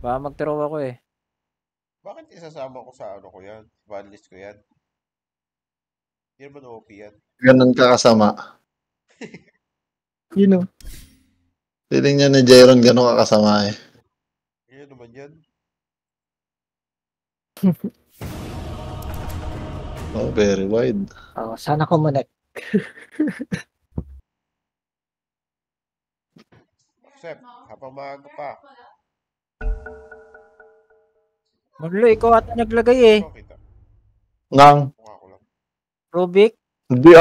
Baka mag-throw ako eh. Bakit isasama ko sa ano ko yan? Banlist ko yan? Hindi naman OP yan. Ganun ka kasama. Yun o. Feeling niya ni Jairon ganun ka kasama eh. Yan naman yan. Oh, very wide. Oh, sana kumonek. Sep, habang maaga pa. Maglo, ikaw ata naglagay eh. Ito, kita. Nang, Mukha ko lang. Rubik. hindi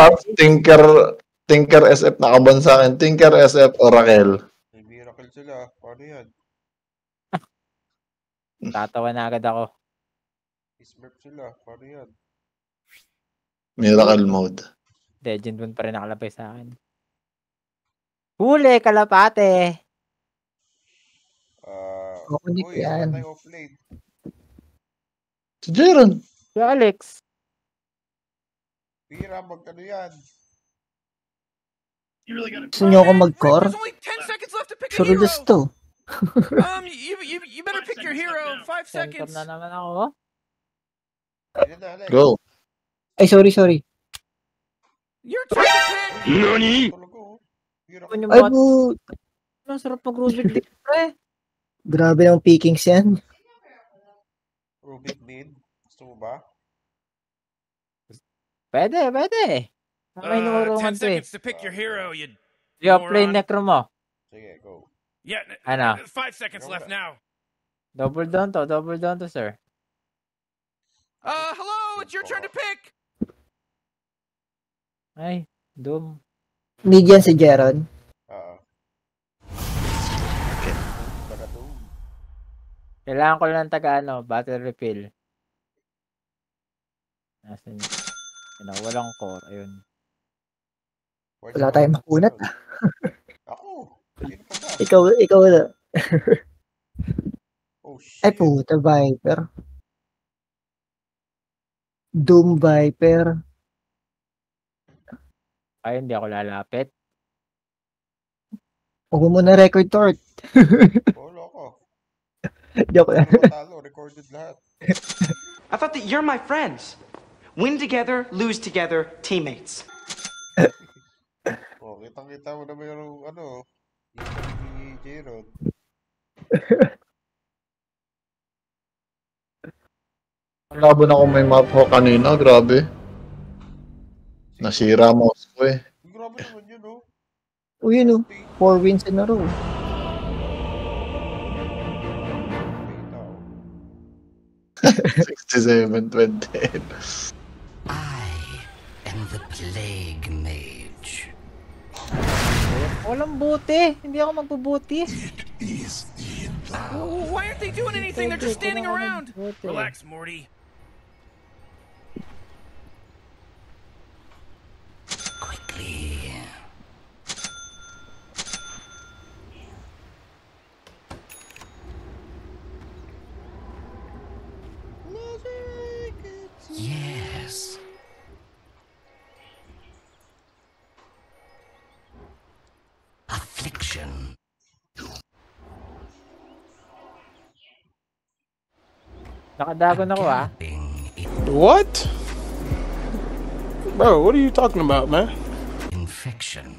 Tinker SF nakaban sa akin. Tinker SF Oracle. May miracle sila. Paano yan? Tatawa na agad ako. Smurf sila. Paano yan? Miracle mode. Legend 1 pa rin nakalapay sa akin. Huli, kalapate. Kukunik Uy, yan. saan tayo offlane? Si Jairon. Si Alex. Pira, magkano yan? Gusto nyo ako mag-core? There's only 10 seconds left to pick a Sure hero. this to. You better pick your hero. 5 Center seconds. na naman ako. Hindi na, Alex. Go. Ay, sorry. Your turn to pick. Talaga, oh. Pira Ano yung Ay, bot? bu... Ang sarap mag-Rubik dito, pre. Grabe ng pickings yan. Rubik mid. Gusto mo ba? Pwede. May 10 nurungan to eh. seconds to pick your hero. You. Yo, play moron. necro mo. Sige, go. Yeah. Ano? 5 seconds left now. Double down to, sir. Hello. It's your turn to pick. Ay, Doom. Mid yan si Jeron. Taga-doom. Kailangan ko lang battle refill. Nasaan yun? Walang core. Ayun. Wala tayong makunat. Ako. Sino pa ba? Ikaw na. Oh, shit. Ay, puta, Viper. Doom Viper. Ay, hindi ako lalapit. Huwag mo na record tort. Wala ko. Joke lang. Talo, recorded lahat. I thought that you're my friends. Win together, lose together, teammates. Oh, kitang-kita mo na mayroong yung J-Rod. Laban ako may map ho kanina. Grabe. Nasira mouse ko eh. Grabe naman yun, oh. O yun o. 4 wins in a row. Kita, oh. 67-20. I am the Plague Mage. Walang buti. Hindi ako magbubuti. Why aren't they doing anything? They're just standing around. Relax, Morty. Quickly. Yes. Affliction. Nakadagon ako ah. What? Bro, what are you talking about, man? Infection.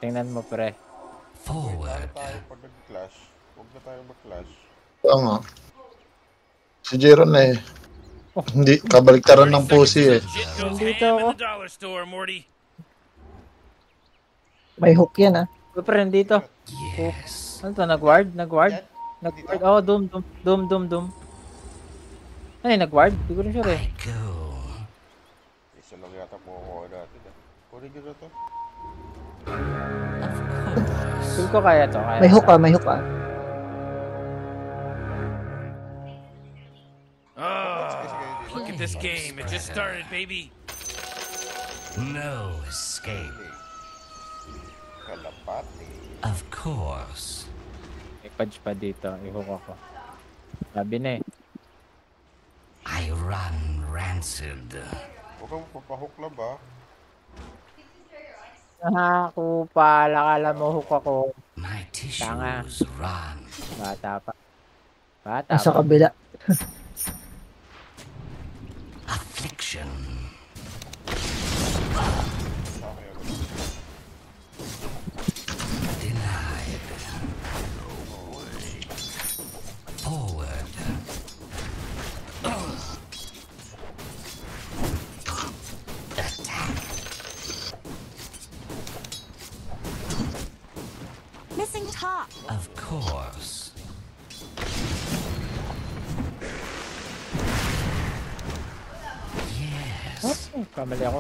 Tingnan mo pre. Forward. Tayo pag nag-clash. Huwag na tayo mag-clash. Oo nga. Si Jairon eh. Hindi, kabaliktaran ng pusi eh. Shit goes Nandito ham in ako. the dollar store, Morty. May hook yan ah. Pre, dito. Yes. Ano to? Nag-ward? Yan? Nag-ward? Oh, Doom. Ay, nag-ward? Hindi ko rin sure eh. I go. Isa lang yata makukuha natin. Kunin nyo na to. Feel ko kaya to. May hook ah. Oh, look at this game. It just started, baby. No escape. Kalapati. Of course. May patch pa dito. I-hook ako. Sabi na eh. I run rancid. Huwag kang papahook lang ba? Ako pala. Kala mo hook ako. My Tanga. tissues run. Bata pa. Bata Nasa pa. kabila. Affliction. Denied. Forward. Attack. Missing top. Of course. Yes. Oh, kamali ako.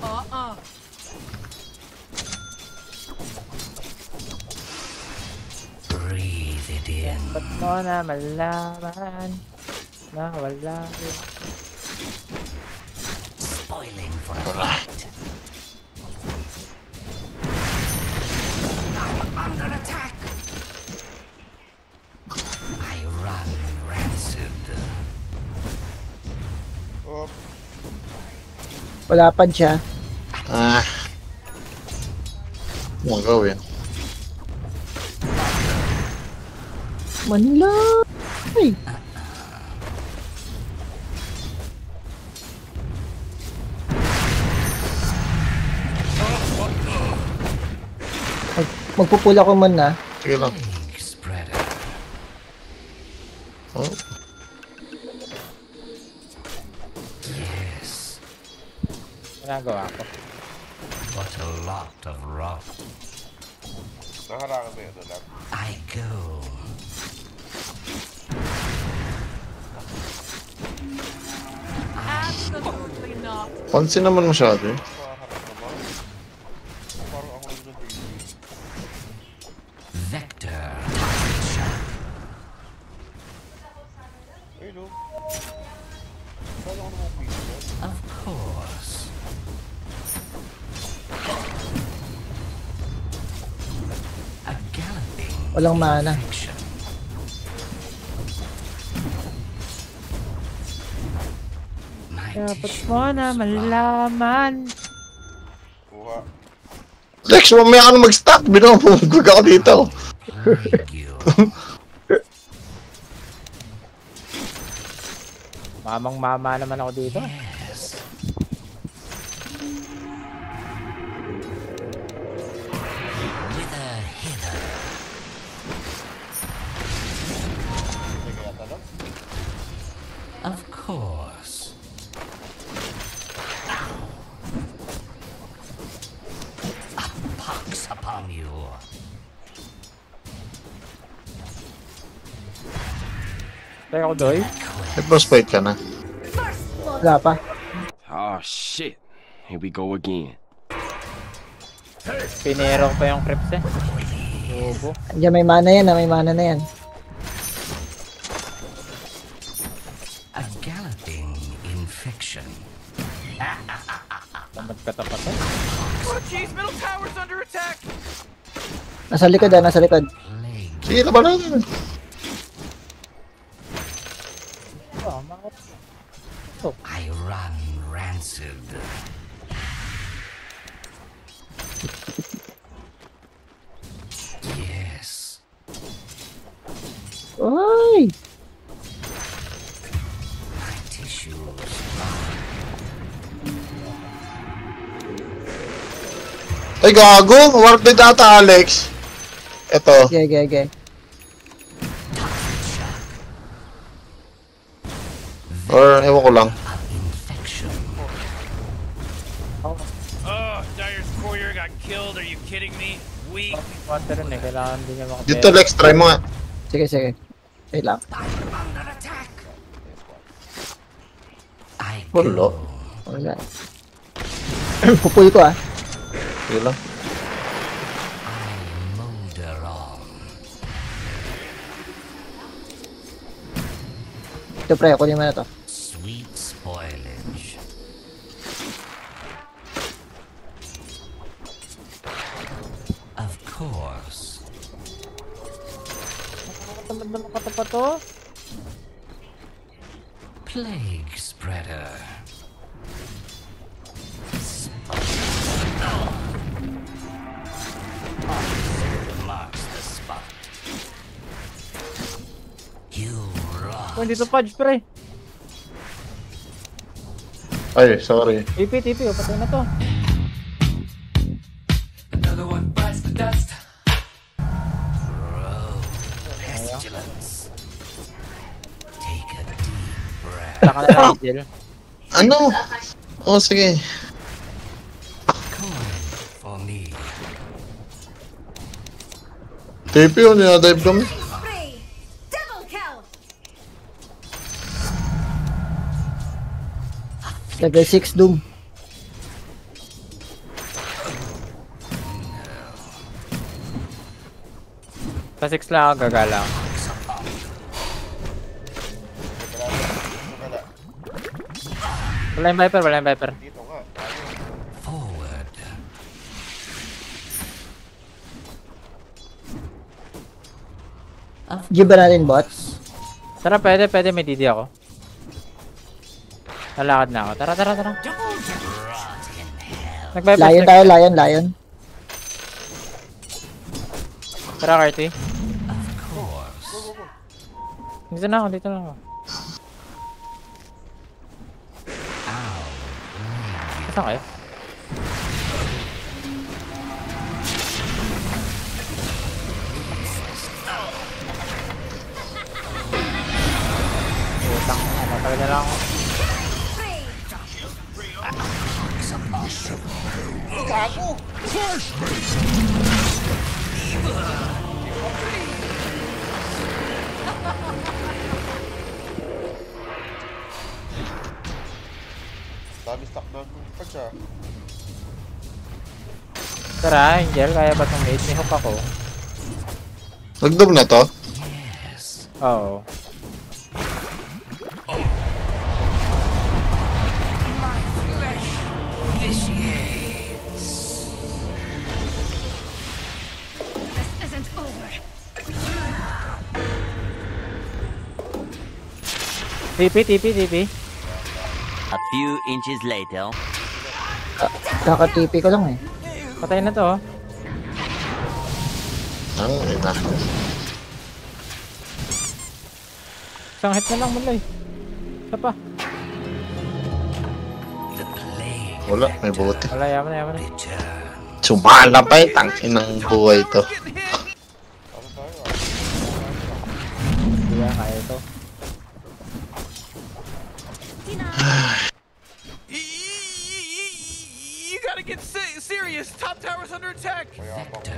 Breathe it in. Ba't mo na malaman na wala rin. Spoiling for a fight. I'm under attack. I run rancid. Oh, Wala pa siya. Ah. Ano ang gawin? Manila. Ay. Magpupula ko man na. Sige lang. Plague spreader. Oh. Yes. Ginagawa ko. What a lot of rot. nakarangan mo yun lang. I go. Absolutely not. Pansin naman masyado eh. Makaharap naman. Parang ako lang nag-review. Vector. Ayun o. Saan ako naman pizza? Of course. A galloping Walang mana. fiction. My Dapat tissue mo na malaman. Kuha. Lex, mamaya ka na mag-stop. Binamumugog ako dito. plague you. Mamang-mama naman ako dito. Yes. Wither hither. Hindi kaya tanong. Of course. A pox upon you. Tayo ako, Doy. Nag-boss fight ka na. Wala pa. Oh shit. Here we go again. Pinero ko pa yung creeps eh. Bobo. Diyan may mana yan, may mana na yan. A galloping infection. Tamad ka tapat eh. Oh jeez, middle tower's under attack. Nasa likod nasa likod. Plague. Sige, laban natin. I run rancid. Yes. Ay! My tissues. Ay, gago. Warp din ata, Alex. Ito. Okay. Or, ewan ko lang. Infection. Oh, Dyer's courier got killed. Are you kidding me? Weak. Water rin eh. Kailangan din niya makapera. Dito, Lex, try mo nga. Sige. Wait lang. I'm under attack. I Wala. go. Wala. Pupul ko ah. Sige lang. I molder on. Ito pre, kunin mo na to. Sweet spoilage. Of course. Tamad na makatapat to. Plague spreader. Marks the spot. Oh, dito Pudge, pre. Ay, sorry. TP, oh, patay na to. Another one bites the dust. Pestilence. Take a deep breath. Wala ka na lang, Angel. Ano? Oh, sige. Coin for me. TP yun, dinadive kami. Double kill. Level 6 Doom. Sa 6 lang ako gagala. Wala yung Viper. Dito nga. Forward. Give ba natin bots? Tara, pwede, may DD ako. Lalakad na ako. Tara. Nag-bypass. Lion tayo, lion. Tara, Carty. Of course. Dito na ako. Ow. Saan kayo? Utang na. Talaga lang ako. Gago! Dami stock na pag siya. Tara, Angel. Kaya ba itong mate? May hook ako. Nagdog na to? Yes. Oo. This isn't over. TP. A few inches later. Kaka-TP ko lang eh. Patay na to. Ang ina. Isang hit na lang mula eh. Isa pa. The plague. Wala, may buti. Wala, yaman na. Return. Sumala pa eh, tangin ng buhay to. Hindi yan, kaya ito. You gotta get serious. Top tower's under attack. Victor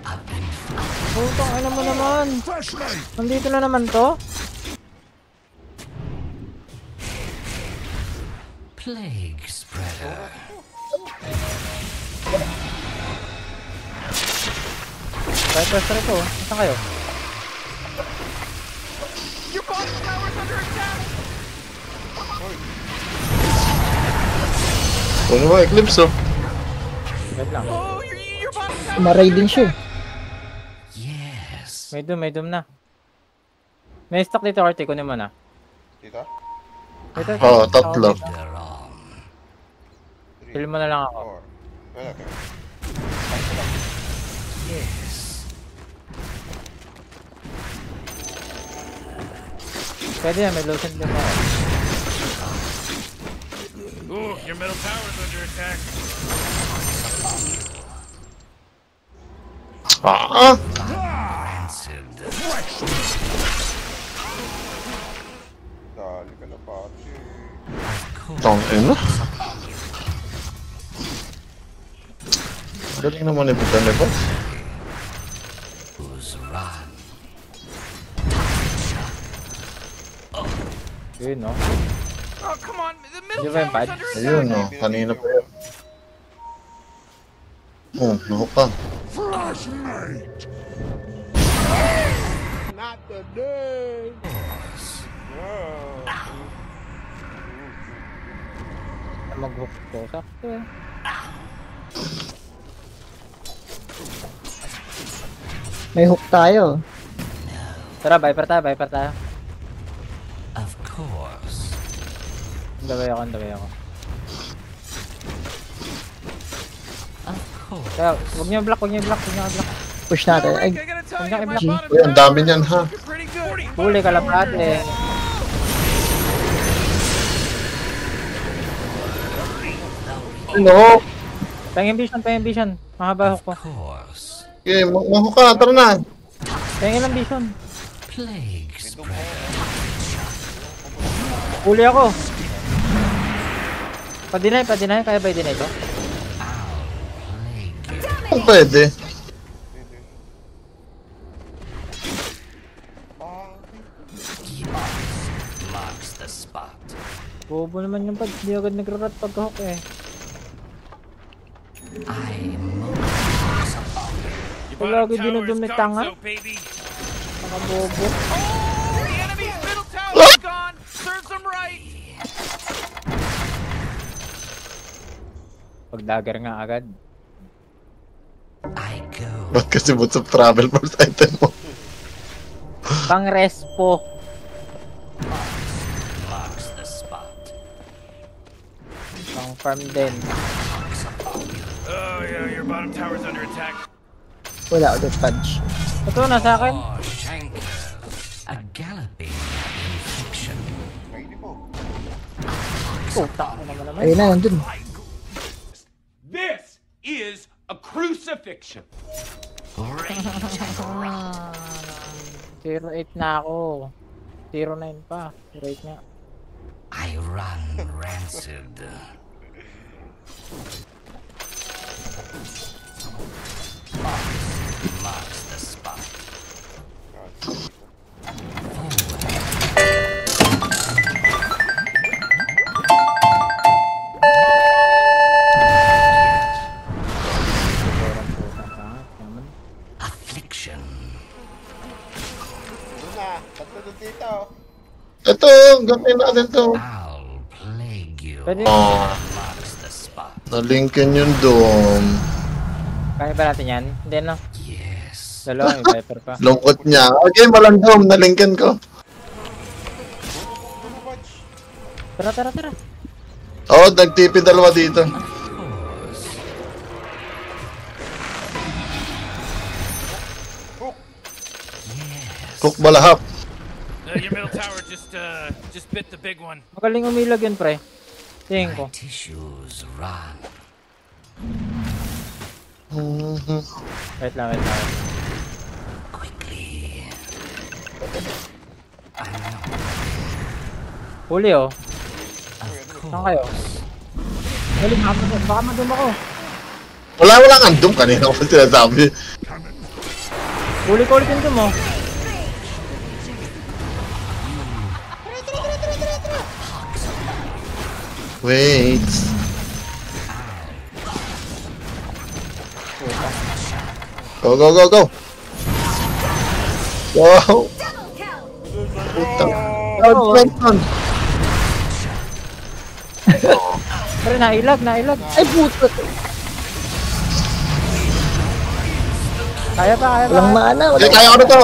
up in Putang ina mo naman. Nandito na naman to. plague spreader. Viper ko. Saan kayo? Your bottom tower's under attack. Puno mo, Eclipse oh. Wait lang. Oh, your bottom tower. Maray din siya. Yes. May doom na. May stock dito, Artie. Kunin mo na. Dito? Ito. Oo, tatlo. They're on. Kill mo na lang ako. 4. Wala ka. Yes. Pwede yan, may lotion din ako. Ooh, your middle tower's under attack. Ah! Rancid. Dali ka na pati. Tangin na. Galing naman ito dyan, diba? Who's run? Yun, no? Oh, come on. The middle Di ba yung tower's pad? under attack. Ayun oh, kanina pa yun. Oh, naku ka. Not the day! Mag-hook ko. Sakto eh. May hook tayo. Tara, Viper tayo. Of course. Andaway ako. Of course. Kaya, huwag niyo block. Push natin. Ay, I gotta tell you, my G. bottom Uy, ang dami niyan ha. tower's pretty good. Huli, kalapate. No. Pengin vision. Mahaba ko. Course. Okay, maho ka. Tara na. Pengin lang vision. Plague spreader. Huli ako. Pa-deny. Kaya ba i-deny ko? Kung pwede. Marks the spot. Bobo naman yung pag di agad nag-rat pagka-hook eh. Your Palagi bottom tower is dinudumi gone, tanga. so baby. Nakabobo. The enemy's middle tower is gone. Serves them right. Pag-dagger nga agad. I go. Ba't kasi boots of travel first item mo? Pang-respo. Marks the spot. Pang-farm din. Oh yeah, your bottom tower's under attack. Wala ulit punch. Ito na sa akin. Oh, Shankers. A galloping infliction. Pwede mo. Puta na naman. Ayun na, nandun. This is a crucifixion. 0-8 na ako. 0-9 pa. 0-8 nga. I run rancid. Marks the spot. Affliction. Doon na. Tatlo doon dito. Ito, gawin natin to. I'll plague you. Pwede. Marks the spot. Nalinkin yung dome. Kaya ba natin yan? Hindi no? Yes. Dalawa, may viper pa. Lungkot niya. Okay, walang dome. Nalinkin ko. Tara. Oo, nag-TP dalawa dito. Cook balahap. Your middle tower just bit the big one. Magaling umilag yun, pre. Tingin ko. My tissues run. Wait lang. Quickly. Huli oh. Of Saan kayo? course. Galing, baka madum ako. Walang andum kanina ko sinasabi. Huli ko ulit yung dum oh. Wait. Go. Go. Double kill. Puta. Oh, Pre, nailag. Ay, puto. Kaya pa. Walang mana. Okay, Walang kaya ko na to.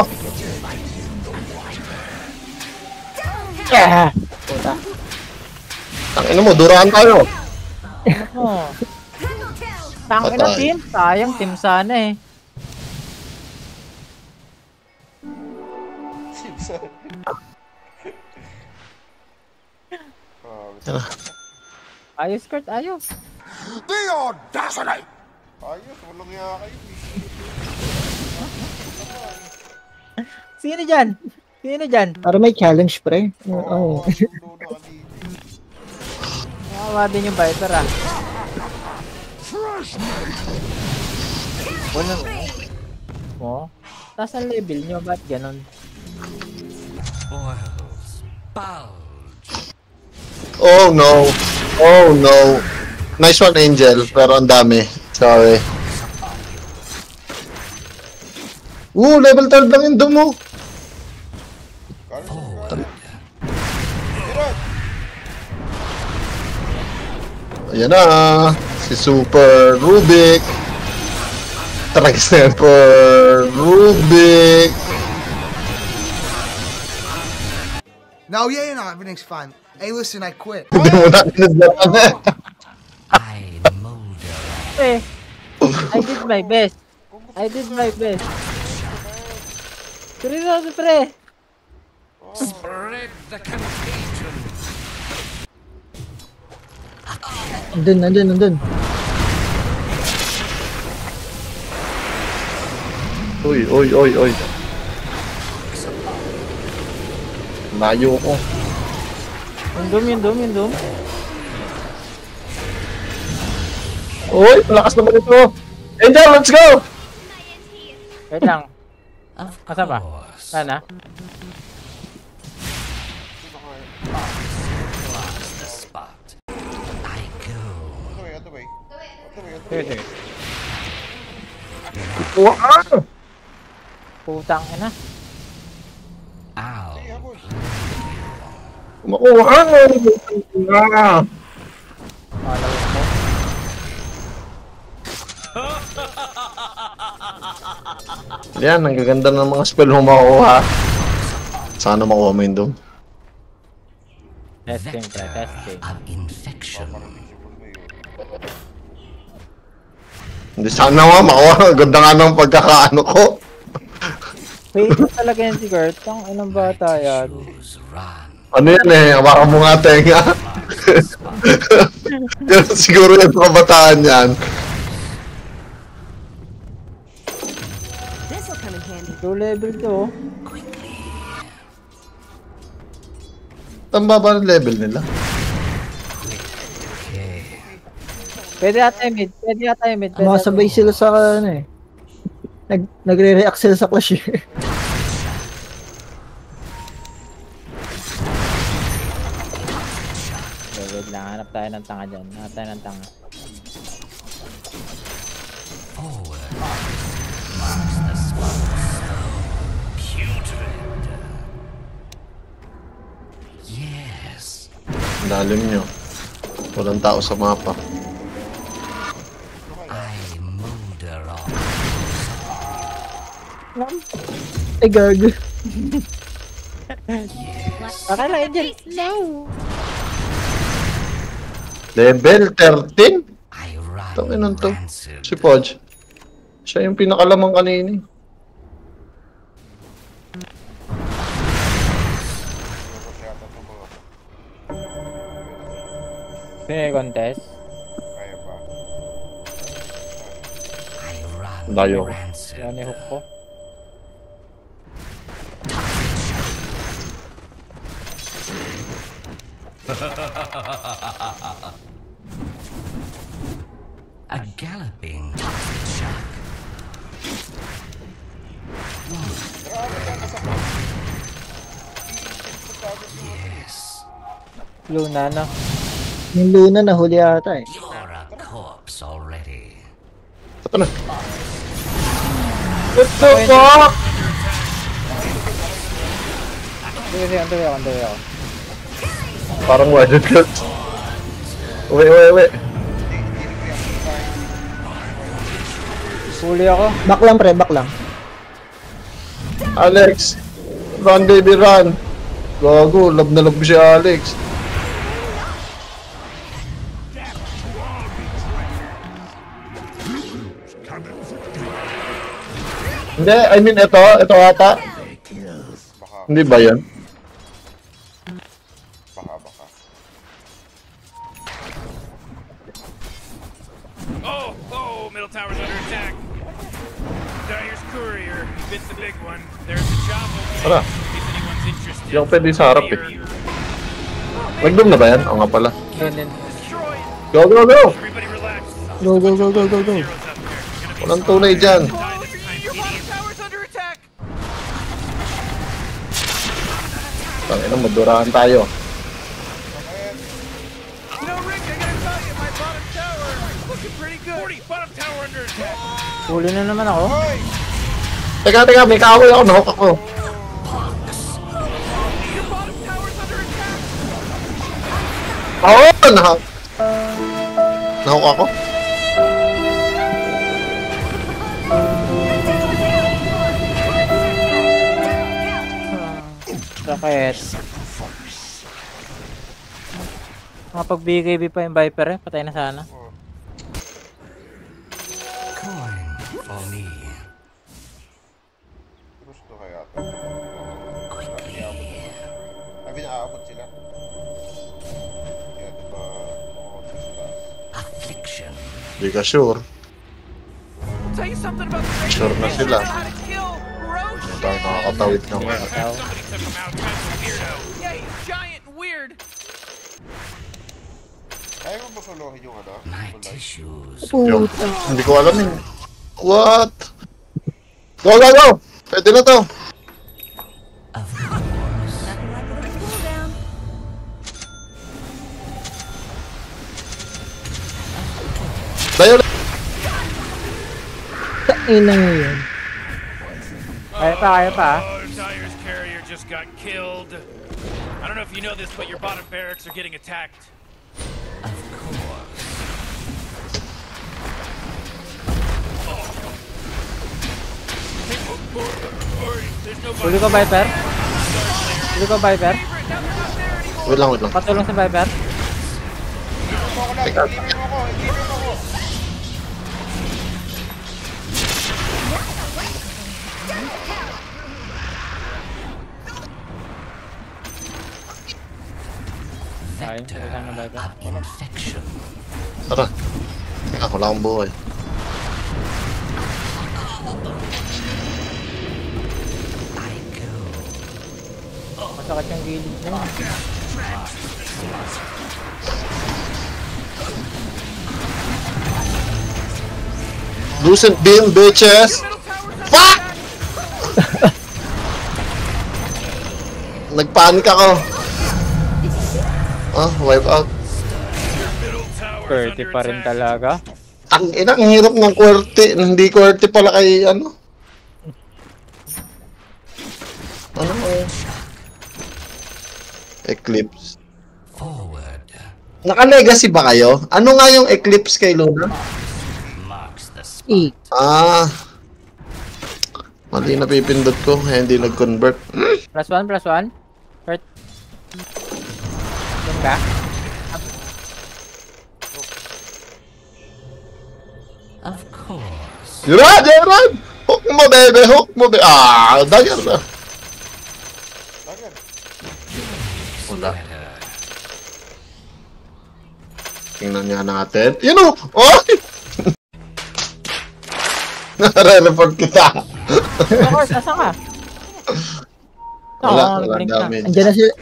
puta. Tangina mo, duraan tayo. Oh. Triple kill. Tangin na team. Sayang team sana eh. Ayos, Kurt. Ayos. The audacity! Ayos, walang nga kayo. Sino dyan? Para may challenge, pre. Oo. Nakawa din yung viper ah. Wala mo. Taas ang level nyo. Ba't ganon? Boils. Bulge. Oh no. Nice one, Angel. Pero ang dami. Sorry. Level 12 lang yung dum mo. Ayan na. Si Super Rubik. Super Rubik. No, everything's fine. Hey, listen, I quit. Hindi mo na kinasdaran eh. I molder. Pre, I did my best. Seryoso, pre. Spread the contagion. Nandun. Uy, uy, uy, uy. Layo ko. Yung dum. Uy, malakas naman ito. Angel, let's go! Wait lang. Asa ba? Sana? Other way. Sige. Wow! Putang ina. Ow. Sige, habol. Makuha! Ah! Malaw ko. Yan, ang gaganda ng mga spell mo makuha. Sana makuha mo yun doon. Testing, testing. Of infection. Hindi sana nga makuha. Ganda nga ng pagkakaano ko. Wait, talaga yan si Kurt. Ang inang bata yan. Ano yan eh, hawakan mo nga tenga. Yan siguro yung kabataan yan. Low level to. Ang baba ng level nila. Pwede ata yung mid. Masabay sila sa ano eh. Nagre-react sila sa Clash eh. Wait lang, hanap tayo ng tanga dyan. Hanap tayo ng tanga. Forward. Marks the spot. Putrid. Yes. Lalim nyo. Walang tao sa mapa. I molder on. Ay, gago. Akala Angel. No. Level 13? I run. Tangin to. Si Podge. Siya yung pinakalamang kanini. Sino yung contest? Kaya pa. I run. Layo ko. Yan yung hook ko. A galloping toxic shock. Yes. Luna, no? Yung Luna nahuli ata eh. You're a corpse already. Ito na. What the fuck? Sige, on the way ako. Parang waded ka. Uwi. Huli ako. Back lang pre, back lang. Alex! Run baby run! Gago, love na love si Alex. Hindi, I mean ito ata. Hindi ba yan? Baka. Oh, middle tower's under attack. Dyer's courier bit the big one. There's a job Tara. opening if anyone's interested. Hindi ako pwede sa harap eh. Nag-doom na ba yan? Oo nga pala. Go! Everybody relax. Go. Walang tunay dyan. Tangina, madurahan tayo. Huli na naman ako. Teka, may kaaway ako, nahok ako. Oo, nahok ako. Sakit. Kapag BKB pa yung Viper eh, patay na sana. Coin for me. Gusto kaya ito. Sabi na aabot sila. Kaya diba makuha sila. Affliction. Hindi ka sure. Tell you something about the Sure na sila. Tayo nakakatawid ng Somebody took him out. Kind of weirdo. Yeah, he's giant and weird. Kaya mo ba solohin yung ano? My tissues. Yung, hindi ko alam yun. What? Go, go, go! Pwede na to. Of course. Nothing like a little cool down. Dayo na. Ina nyo yun. Kaya pa. Oh, Dyer's carrier just got killed. I don't know if you know this, but your bottom barracks are getting attacked. Of course. Huli ko, Viper. Huli ko, Viper. Wait lang, wait lang. Patulong sa Viper. Teka. Vector of infection. Tara. Teka, wala akong buhay. I go. Masakit yung gilid na yun. Lucent beam, bitches! Fuck! Nagpanik ako. Ah, wipe out. Curty pa rin talaga. Ang inang hirap ng QWERTY. Hindi QWERTY pala kay ano. Ano eh? Eclipse. Forward. Naka-legacy ba kayo? Ano nga yung Eclipse kay Luna? Marks the spot. E. Ah. Mali na pipindot ko. Hindi nag-convert. +1, +1. Hurt. Doon ka? Of course. Gerard! Gerard! Hook mo, bebe! Hook mo, bebe! Ah! Dagger na! Dagger. Wala. Tingnan nga natin. Yun o! Oh! Nare-report kita. Of course, asa ka? Wala, Oo, wala blink na. damage. Andiyan na sila.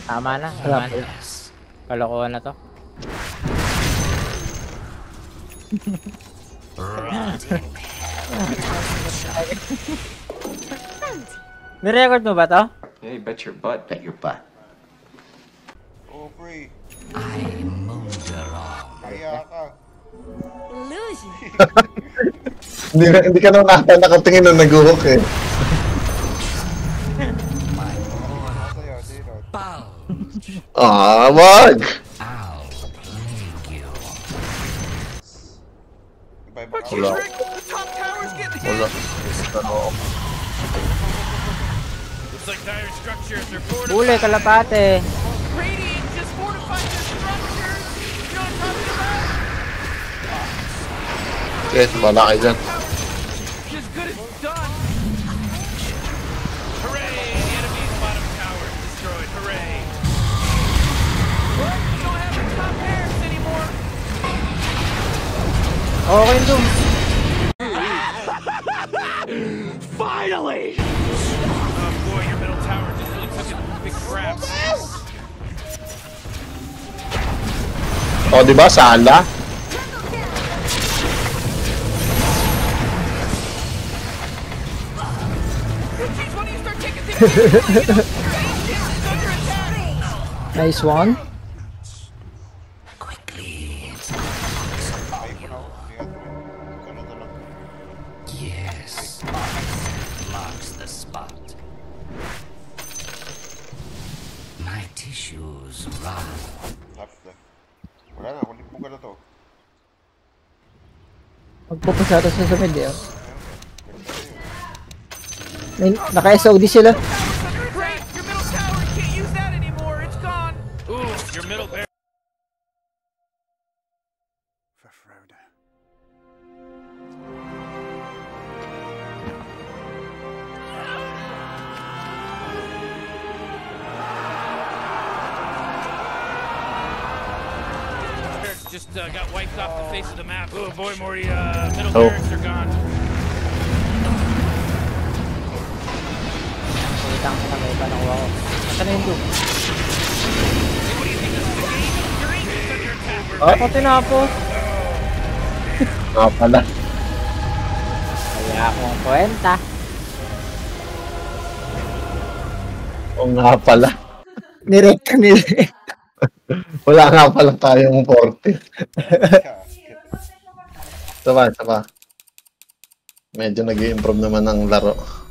Tama na. Kalokohan na to. Ni-record mo ba to? Yeah, you bet your butt. Bet your butt. Oh, free. I molder on. Kaya ka. Illusion. Hindi ka naman nakatingin na nag-hook eh. Masaya, Gerard. Bulge. Ah, wag! I'll plague you. Iba-iba ka. Wala. The top tower's getting hit. Wala. Ano? Looks like Dire structures are fortified. Huli, kalapate. Radiant just fortified their structures. You know what I'm talking about? Okay, wala kayo dyan. As good as done. Hooray! The enemy's bottom tower is destroyed. Hooray! What? We don't have the top barracks anymore. Okay, Doom. Finally! Oh boy, your middle tower just really took a big crap. O, diba? Sala? Jeez, why don't you start taking things under attack? Nice one. Quickly. Ayun mo na ako. Ganun na lang. Yes. Marks the spot. My tissues run. Tapos na. Wala na, kunin mo ka na to. Magpupasata sila sa mid eh. Naka-SOD sila. Great! Your middle tower can't use that anymore. It's gone. Ooh, your middle barracks. For Frodo. Just got wiped off the face of the map. Oh boy, Morty, middle Oh. barracks are gone. Saan na yung loop? Ako tinapos. Nga pala. Wala akong kwenta. O nga pala. Nirekta. Wala nga pala tayong 40. Isa pa. Medyo nag-i-improve naman ang laro.